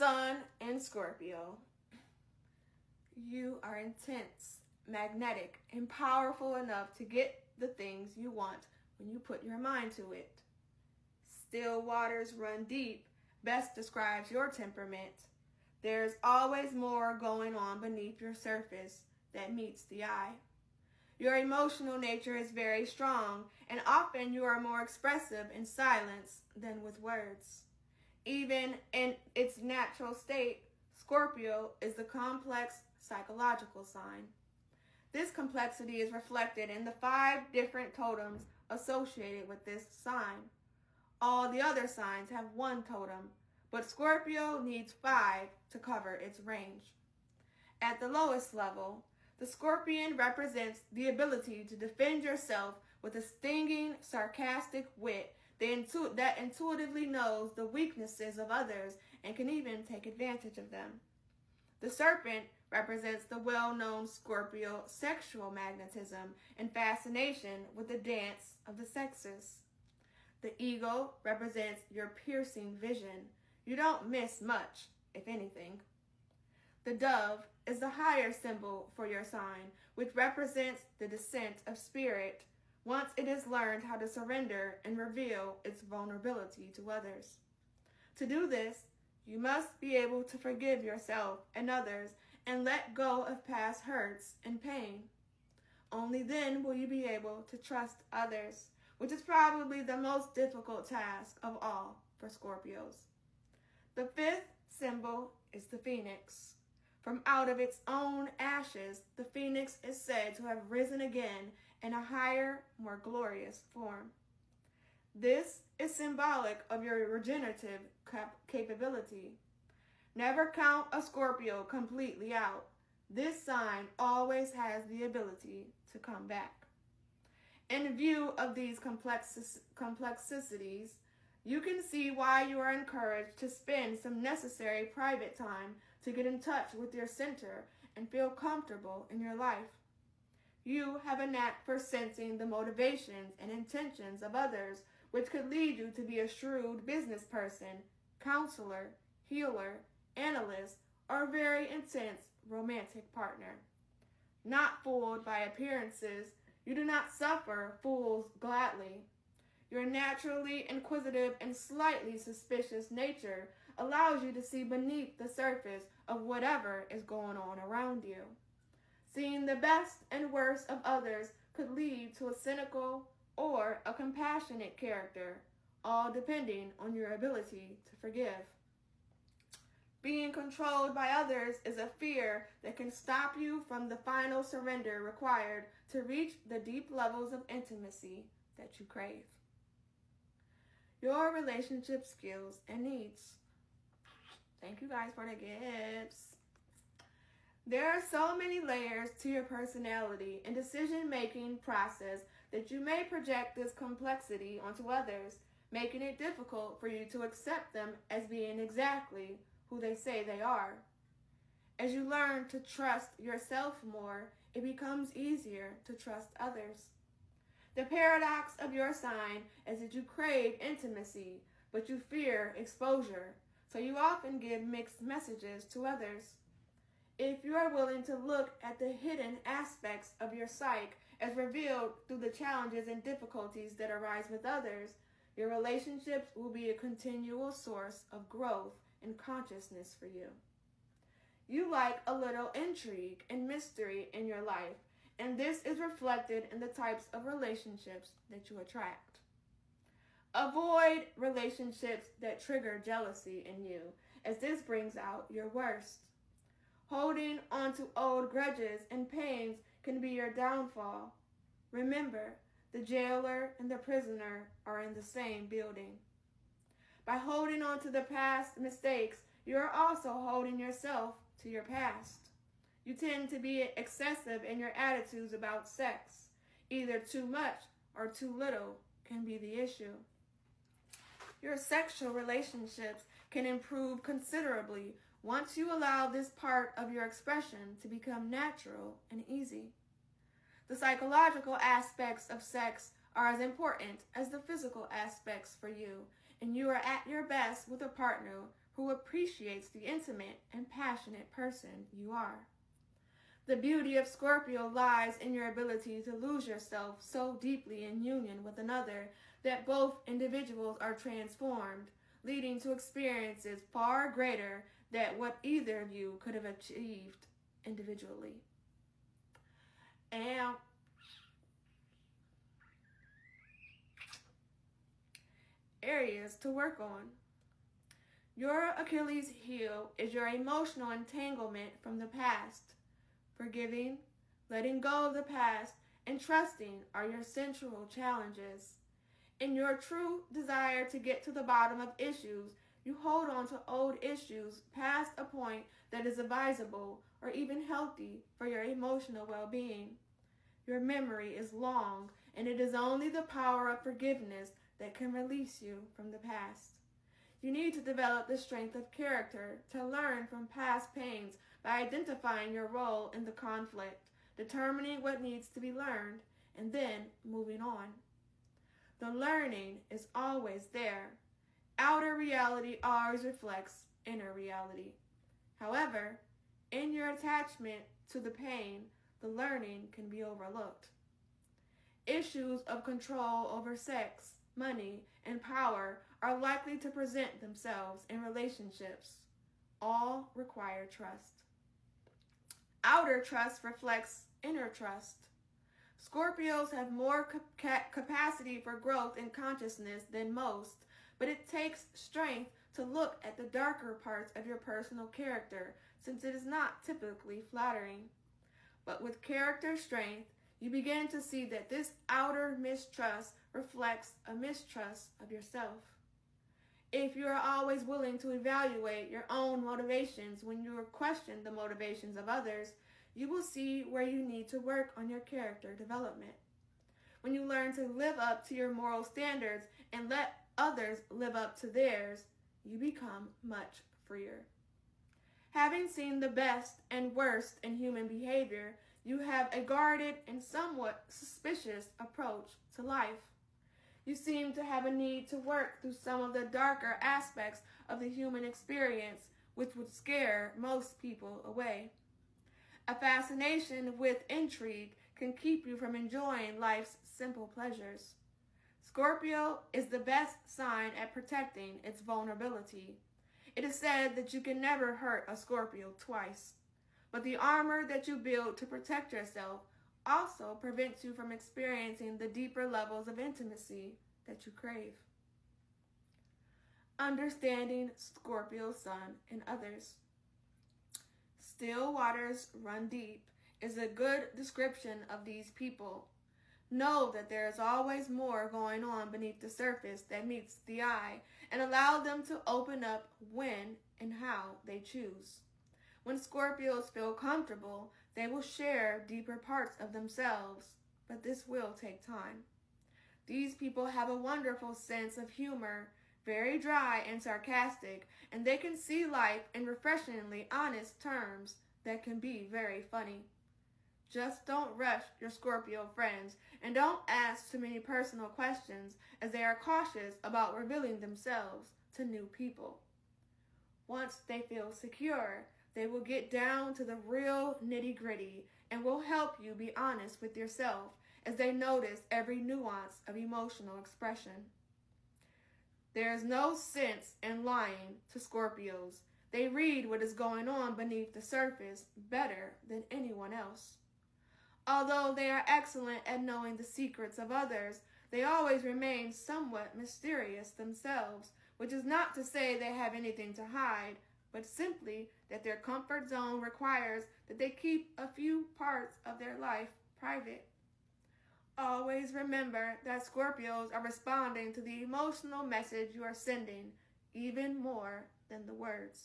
Sun in Scorpio. You are intense, magnetic, and powerful enough to get the things you want when you put your mind to it. Still waters run deep best describes your temperament. There's always more going on beneath your surface that meets the eye. Your emotional nature is very strong, and often you are more expressive in silence than with words. Even in its natural state, Scorpio is the complex psychological sign. This complexity is reflected in the 5 different totems associated with this sign. All the other signs have 1 totem, but Scorpio needs 5 to cover its range. At the lowest level, the Scorpion represents the ability to defend yourself with a stinging, sarcastic wit that intuitively knows the weaknesses of others and can even take advantage of them. The Serpent represents the well-known Scorpio sexual magnetism and fascination with the dance of the sexes. The Eagle represents your piercing vision. You don't miss much, if anything. The Dove is the higher symbol for your sign, which represents the descent of spirit once it has learned how to surrender and reveal its vulnerability to others. To do this, you must be able to forgive yourself and others and let go of past hurts and pain. Only then will you be able to trust others, which is probably the most difficult task of all for Scorpios. The 5th symbol is the Phoenix. From out of its own ashes, the Phoenix is said to have risen again in a higher, more glorious form. This is symbolic of your regenerative capability. Never count a Scorpio completely out. This sign always has the ability to come back. In view of these complexities, you can see why you are encouraged to spend some necessary private time to get in touch with your center and feel comfortable in your life. You have a knack for sensing the motivations and intentions of others, which could lead you to be a shrewd business person, counselor, healer, analyst, or a very intense romantic partner. Not fooled by appearances, you do not suffer fools gladly. Your naturally inquisitive and slightly suspicious nature allows you to see beneath the surface of whatever is going on around you. Seeing the best and worst of others could lead to a cynical or a compassionate character, all depending on your ability to forgive. Being controlled by others is a fear that can stop you from the final surrender required to reach the deep levels of intimacy that you crave. Your relationship skills and needs. Thank you guys for the gifts. There are so many layers to your personality and decision-making process that you may project this complexity onto others, making it difficult for you to accept them as being exactly who they say they are. As you learn to trust yourself more, it becomes easier to trust others. The paradox of your sign is that you crave intimacy, but you fear exposure, so you often give mixed messages to others. If you are willing to look at the hidden aspects of your psyche as revealed through the challenges and difficulties that arise with others, your relationships will be a continual source of growth and consciousness for you. You like a little intrigue and mystery in your life, and this is reflected in the types of relationships that you attract. Avoid relationships that trigger jealousy in you, as this brings out your worst. Holding on to old grudges and pains can be your downfall. Remember, the jailer and the prisoner are in the same building. By holding on to the past mistakes, you are also holding yourself to your past. You tend to be excessive in your attitudes about sex. Either too much or too little can be the issue. Your sexual relationships can improve considerably once you allow this part of your expression to become natural and easy. The psychological aspects of sex are as important as the physical aspects for you, and you are at your best with a partner who appreciates the intimate and passionate person you are. The beauty of Scorpio lies in your ability to lose yourself so deeply in union with another that both individuals are transformed, leading to experiences far greater than what either of you could have achieved individually. And areas to work on. Your Achilles heel is your emotional entanglement from the past. Forgiving, letting go of the past, and trusting are your central challenges. In your true desire to get to the bottom of issues, you hold on to old issues past a point that is advisable or even healthy for your emotional well-being. Your memory is long, and it is only the power of forgiveness that can release you from the past. You need to develop the strength of character to learn from past pains by identifying your role in the conflict, determining what needs to be learned, and then moving on. The learning is always there. Outer reality always reflects inner reality. However, in your attachment to the pain, the learning can be overlooked. Issues of control over sex, money, and power are likely to present themselves in relationships. All require trust. Outer trust reflects inner trust. Scorpios have more capacity for growth and consciousness than most, but it takes strength to look at the darker parts of your personal character, since it is not typically flattering. But with character strength, you begin to see that this outer mistrust reflects a mistrust of yourself. If you are always willing to evaluate your own motivations when you question the motivations of others, you will see where you need to work on your character development. When you learn to live up to your moral standards and let others live up to theirs, you become much freer. Having seen the best and worst in human behavior, you have a guarded and somewhat suspicious approach to life. You seem to have a need to work through some of the darker aspects of the human experience, which would scare most people away. A fascination with intrigue can keep you from enjoying life's simple pleasures. Scorpio is the best sign at protecting its vulnerability. It is said that you can never hurt a Scorpio twice, but the armor that you build to protect yourself also prevents you from experiencing the deeper levels of intimacy that you crave. Understanding Scorpio sun and others. Still waters run deep is a good description of these people. Know that there is always more going on beneath the surface that meets the eye, and allow them to open up when and how they choose. When Scorpios feel comfortable, they will share deeper parts of themselves, but this will take time. These people have a wonderful sense of humor, very dry and sarcastic, and they can see life in refreshingly honest terms that can be very funny. Just don't rush your Scorpio friends, and don't ask too many personal questions, as they are cautious about revealing themselves to new people. Once they feel secure, they will get down to the real nitty-gritty and will help you be honest with yourself as they notice every nuance of emotional expression. There is no sense in lying to Scorpios. They read what is going on beneath the surface better than anyone else. Although they are excellent at knowing the secrets of others, they always remain somewhat mysterious themselves, which is not to say they have anything to hide, but simply that their comfort zone requires that they keep a few parts of their life private. Always remember that Scorpios are responding to the emotional message you are sending, even more than the words.